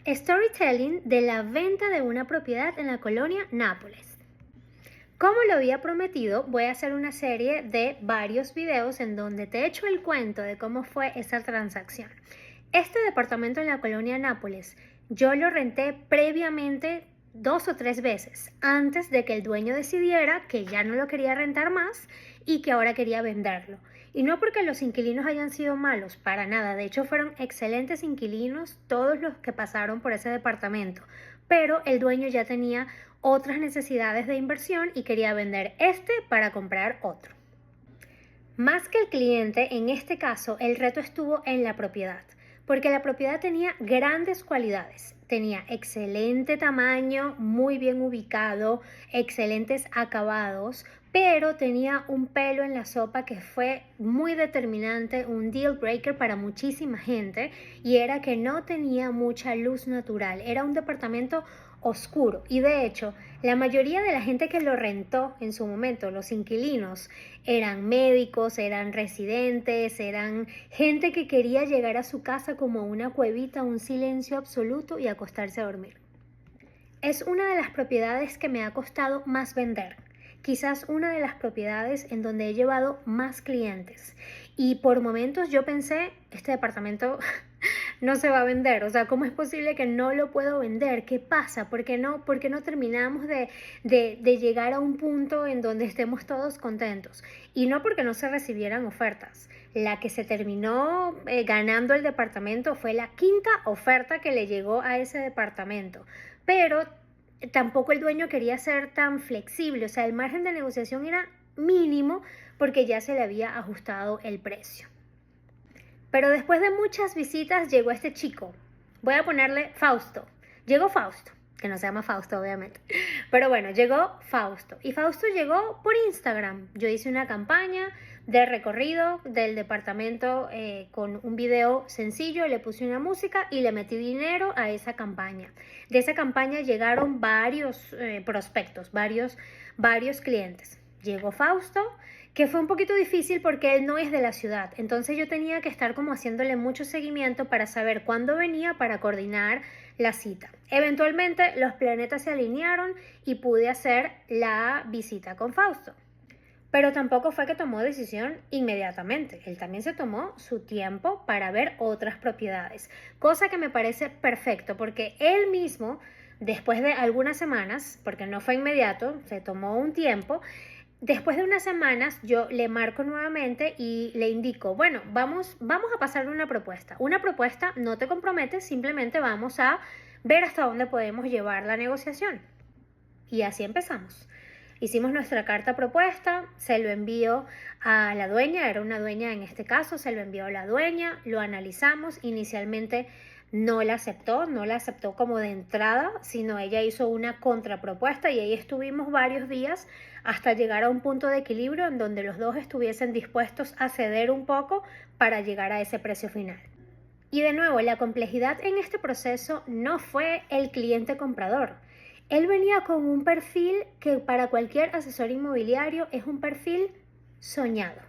Storytelling de la venta de una propiedad en la colonia Nápoles. Como lo había prometido, voy a hacer una serie de varios videos en donde te echo el cuento de cómo fue esa transacción. Este departamento en la colonia Nápoles, yo lo renté previamente 2 o 3 veces antes de que el dueño decidiera que ya no lo quería rentar más y que ahora quería venderlo. Y no porque los inquilinos hayan sido malos, para nada. De hecho, fueron excelentes inquilinos todos los que pasaron por ese departamento. Pero el dueño ya tenía otras necesidades de inversión y quería vender este para comprar otro. Más que el cliente, en este caso, el reto estuvo en la propiedad, porque la propiedad tenía grandes cualidades. Tenía excelente tamaño, muy bien ubicado, excelentes acabados, pero tenía un pelo en la sopa que fue muy determinante, un deal breaker para muchísima gente, y era que no tenía mucha luz natural. Era un departamento oscuro y de hecho la mayoría de la gente que lo rentó en su momento, los inquilinos, eran médicos, eran residentes, eran gente que quería llegar a su casa como una cuevita, un silencio absoluto y acostarse a dormir. Es una de las propiedades que me ha costado más vender. Quizás una de las propiedades en donde he llevado más clientes. Y por momentos yo pensé, este departamento no se va a vender. O sea, ¿cómo es posible que no lo puedo vender? ¿Qué pasa? ¿Por qué no terminamos de llegar a un punto en donde estemos todos contentos? Y no porque no se recibieran ofertas. La que se terminó ganando el departamento fue la quinta oferta que le llegó a ese departamento. Pero tampoco el dueño quería ser tan flexible. O sea, el margen de negociación era mínimo porque ya se le había ajustado el precio. Pero después de muchas visitas llegó este chico. Voy a ponerle Fausto. Llegó Fausto, que no se llama Fausto obviamente. Pero bueno, llegó Fausto. Y Fausto llegó por Instagram. Yo hice una campaña de recorrido del departamento con un video sencillo, le puse una música y le metí dinero a esa campaña. De esa campaña llegaron varios prospectos, varios clientes. Llegó Fausto, que fue un poquito difícil porque él no es de la ciudad, entonces yo tenía que estar como haciéndole mucho seguimiento para saber cuándo venía para coordinar la cita. Eventualmente los planetas se alinearon y pude hacer la visita con Fausto. Pero tampoco fue que tomó decisión inmediatamente. Él también se tomó su tiempo para ver otras propiedades, cosa que me parece perfecto porque él mismo, después de algunas semanas, porque no fue inmediato, se tomó un tiempo. Después de unas semanas yo le marco nuevamente y le indico, bueno, vamos a pasarle una propuesta. Una propuesta no te comprometes, simplemente vamos a ver hasta dónde podemos llevar la negociación. Y así empezamos. Hicimos nuestra carta propuesta, se lo envió a la dueña, era una dueña en este caso, se lo envió a la dueña, lo analizamos, inicialmente no la aceptó como de entrada, sino ella hizo una contrapropuesta y ahí estuvimos varios días hasta llegar a un punto de equilibrio en donde los dos estuviesen dispuestos a ceder un poco para llegar a ese precio final. Y de nuevo, la complejidad en este proceso no fue el cliente comprador. Él venía con un perfil que para cualquier asesor inmobiliario es un perfil soñado.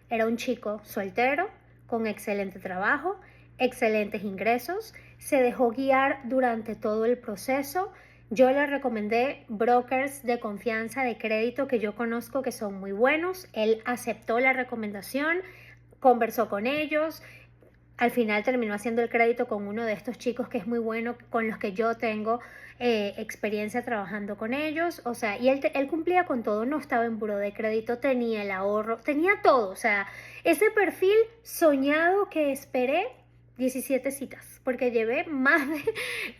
Era un chico soltero, con excelente trabajo, excelentes ingresos, se dejó guiar durante todo el proceso. Yo le recomendé brokers de confianza de crédito que yo conozco que son muy buenos. Él aceptó la recomendación, conversó con ellos. Al final terminó haciendo el crédito con uno de estos chicos que es muy bueno, con los que yo tengo experiencia trabajando con ellos. O sea, y él cumplía con todo, no estaba en buró de crédito, tenía el ahorro, tenía todo. O sea, ese perfil soñado que esperé 17 citas, porque llevé más de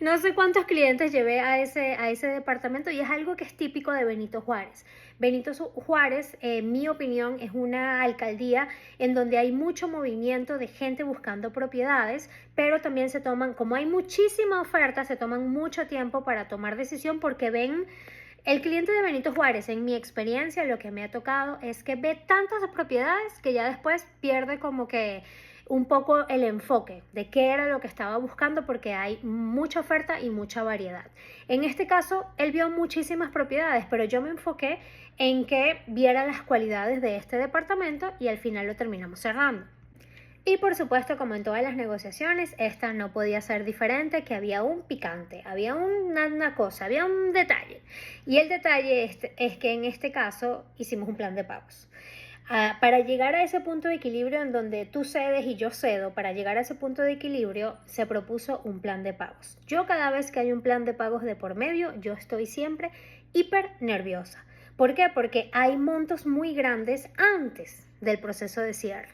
no sé cuántos clientes llevé a ese departamento y es algo que es típico de Benito Juárez. Benito Juárez, en mi opinión, es una alcaldía en donde hay mucho movimiento de gente buscando propiedades, pero también se toman, como hay muchísima oferta, se toman mucho tiempo para tomar decisión porque ven. El cliente de Benito Juárez, en mi experiencia, lo que me ha tocado es que ve tantas propiedades que ya después pierde como que un poco el enfoque de qué era lo que estaba buscando porque hay mucha oferta y mucha variedad. En este caso, él vio muchísimas propiedades, pero yo me enfoqué en que viera las cualidades de este departamento y al final lo terminamos cerrando. Y por supuesto, como en todas las negociaciones, esta no podía ser diferente, que había un picante, había una cosa, había un detalle. Y el detalle es que en este caso hicimos un plan de pagos. Para llegar a ese punto de equilibrio en donde tú cedes y yo cedo, para llegar a ese punto de equilibrio se propuso un plan de pagos. Yo cada vez que hay un plan de pagos de por medio, yo estoy siempre hiper nerviosa. ¿Por qué? Porque hay montos muy grandes antes del proceso de cierre.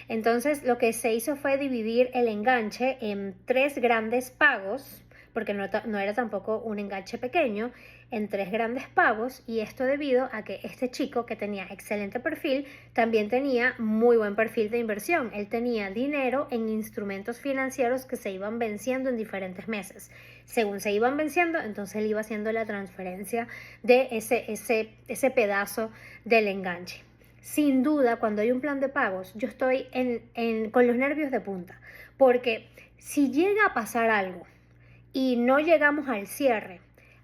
Entonces lo que se hizo fue dividir el enganche en 3 grandes pagos, porque no era tampoco un enganche pequeño, en 3 grandes pagos, y esto debido a que este chico, que tenía excelente perfil, también tenía muy buen perfil de inversión. Él tenía dinero en instrumentos financieros que se iban venciendo en diferentes meses. Según se iban venciendo, entonces él iba haciendo la transferencia de ese pedazo del enganche. Sin duda, cuando hay un plan de pagos, yo estoy con los nervios de punta, porque si llega a pasar algo y no llegamos al cierre,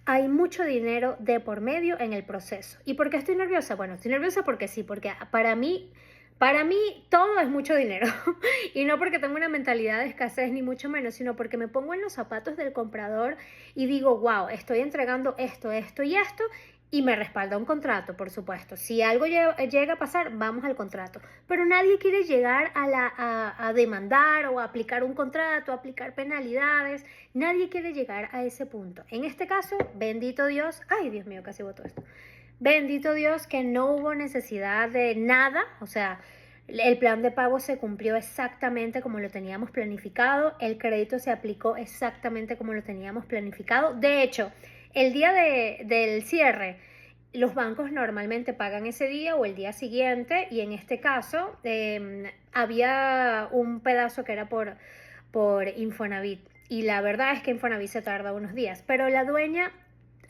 hay mucho dinero de por medio en el proceso. ¿Y por qué estoy nerviosa? Bueno, estoy nerviosa porque sí, porque para mí todo es mucho dinero. Y no porque tengo una mentalidad de escasez ni mucho menos, sino porque me pongo en los zapatos del comprador y digo, wow, estoy entregando esto, esto y esto, y me respalda un contrato, por supuesto. Si algo llega a pasar, vamos al contrato. Pero nadie quiere llegar a demandar o a aplicar un contrato, a aplicar penalidades. Nadie quiere llegar a ese punto. En este caso, bendito Dios. Ay, Dios mío, casi botó esto. Bendito Dios que no hubo necesidad de nada. O sea, el plan de pago se cumplió exactamente como lo teníamos planificado. El crédito se aplicó exactamente como lo teníamos planificado. De hecho, el día del cierre, los bancos normalmente pagan ese día o el día siguiente, y en este caso había un pedazo que era por Infonavit, y la verdad es que Infonavit se tarda unos días, pero la dueña,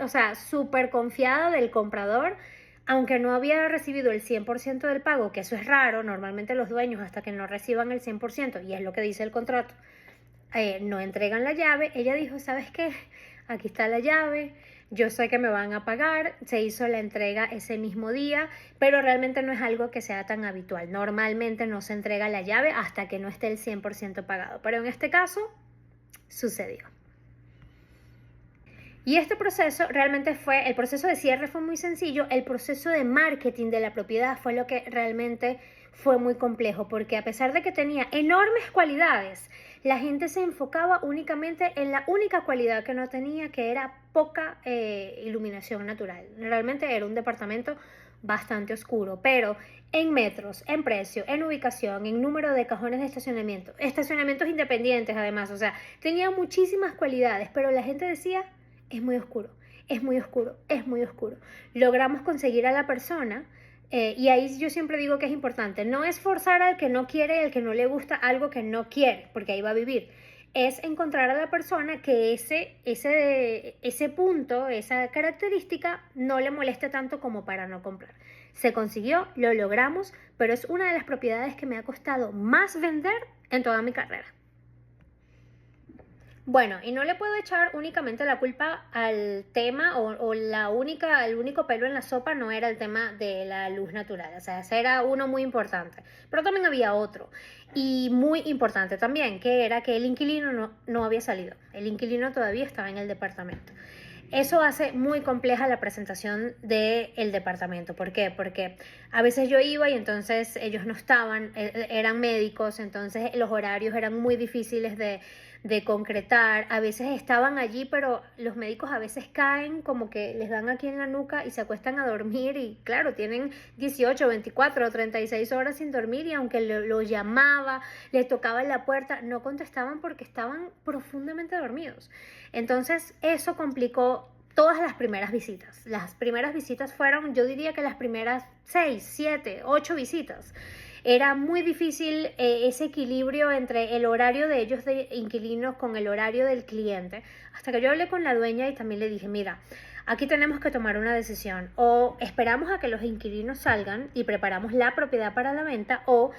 o sea, súper confiada del comprador, aunque no había recibido el 100% del pago, que eso es raro, normalmente los dueños hasta que no reciban el 100%, y es lo que dice el contrato, no entregan la llave. Ella dijo, ¿sabes qué? Aquí está la llave, yo sé que me van a pagar. Se hizo la entrega ese mismo día, pero realmente no es algo que sea tan habitual. Normalmente no se entrega la llave hasta que no esté el 100% pagado, pero en este caso sucedió. Y este proceso realmente el proceso de cierre fue muy sencillo. El proceso de marketing de la propiedad fue lo que realmente fue muy complejo, porque a pesar de que tenía enormes cualidades, la gente se enfocaba únicamente en la única cualidad que no tenía, que era poca iluminación natural. Realmente era un departamento bastante oscuro, pero en metros, en precio, en ubicación, en número de cajones de estacionamiento, estacionamientos independientes además, o sea, tenía muchísimas cualidades, pero la gente decía, es muy oscuro, es muy oscuro, es muy oscuro. Logramos conseguir a la persona, y ahí yo siempre digo que es importante, no es forzar al que no quiere, al que no le gusta algo que no quiere, porque ahí va a vivir. Es encontrar a la persona que ese punto, esa característica, no le moleste tanto como para no comprar. Se consiguió, lo logramos, pero es una de las propiedades que me ha costado más vender en toda mi carrera. Bueno, y no le puedo echar únicamente la culpa al tema, o el único pelo en la sopa no era el tema de la luz natural, o sea, ese era uno muy importante, pero también había otro, y muy importante también, que era que el inquilino no había salido, el inquilino todavía estaba en el departamento. Eso hace muy compleja la presentación del departamento. ¿Por qué? Porque a veces yo iba y entonces ellos no estaban, eran médicos, entonces los horarios eran muy difíciles de concretar. A veces estaban allí, pero los médicos a veces caen, como que les dan aquí en la nuca y se acuestan a dormir, y claro, tienen 18, 24 o 36 horas sin dormir, y aunque lo llamaba, les tocaba en la puerta, no contestaban porque estaban profundamente dormidos. Entonces eso complicó todas las primeras visitas. Las primeras visitas fueron, yo diría que las primeras 6, 7, 8 visitas. Era muy difícil ese equilibrio entre el horario de ellos de inquilinos con el horario del cliente. Hasta que yo hablé con la dueña y también le dije, mira, aquí tenemos que tomar una decisión. O esperamos a que los inquilinos salgan y preparamos la propiedad para la venta, o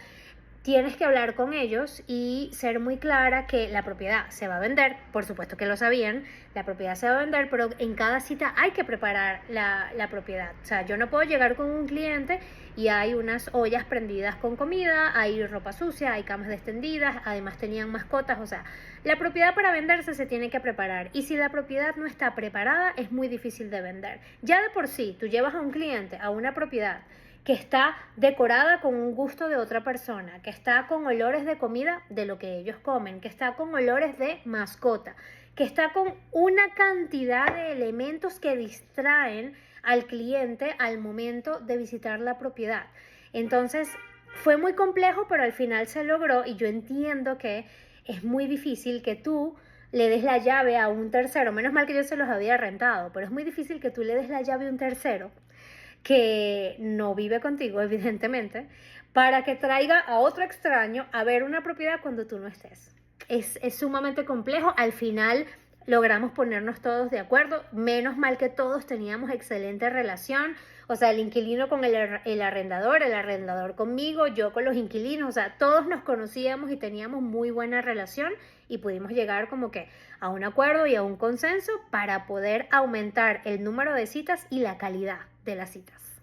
tienes que hablar con ellos y ser muy clara que la propiedad se va a vender, por supuesto que lo sabían, la propiedad se va a vender, pero en cada cita hay que preparar la propiedad. O sea, yo no puedo llegar con un cliente y hay unas ollas prendidas con comida, hay ropa sucia, hay camas extendidas, además tenían mascotas, o sea, la propiedad para venderse se tiene que preparar y si la propiedad no está preparada es muy difícil de vender. Ya de por sí, tú llevas a un cliente a una propiedad que está decorada con un gusto de otra persona, que está con olores de comida de lo que ellos comen, que está con olores de mascota, que está con una cantidad de elementos que distraen al cliente al momento de visitar la propiedad. Entonces, fue muy complejo, pero al final se logró y yo entiendo que es muy difícil que tú le des la llave a un tercero, menos mal que yo se los había rentado, pero es muy difícil que tú le des la llave a un tercero que no vive contigo, evidentemente, para que traiga a otro extraño a ver una propiedad cuando tú no estés. Es sumamente complejo. Al final logramos ponernos todos de acuerdo. Menos mal que todos teníamos excelente relación. O sea, el inquilino con el arrendador conmigo, yo con los inquilinos. O sea, todos nos conocíamos y teníamos muy buena relación y pudimos llegar como que a un acuerdo y a un consenso para poder aumentar el número de citas y la calidad de las citas.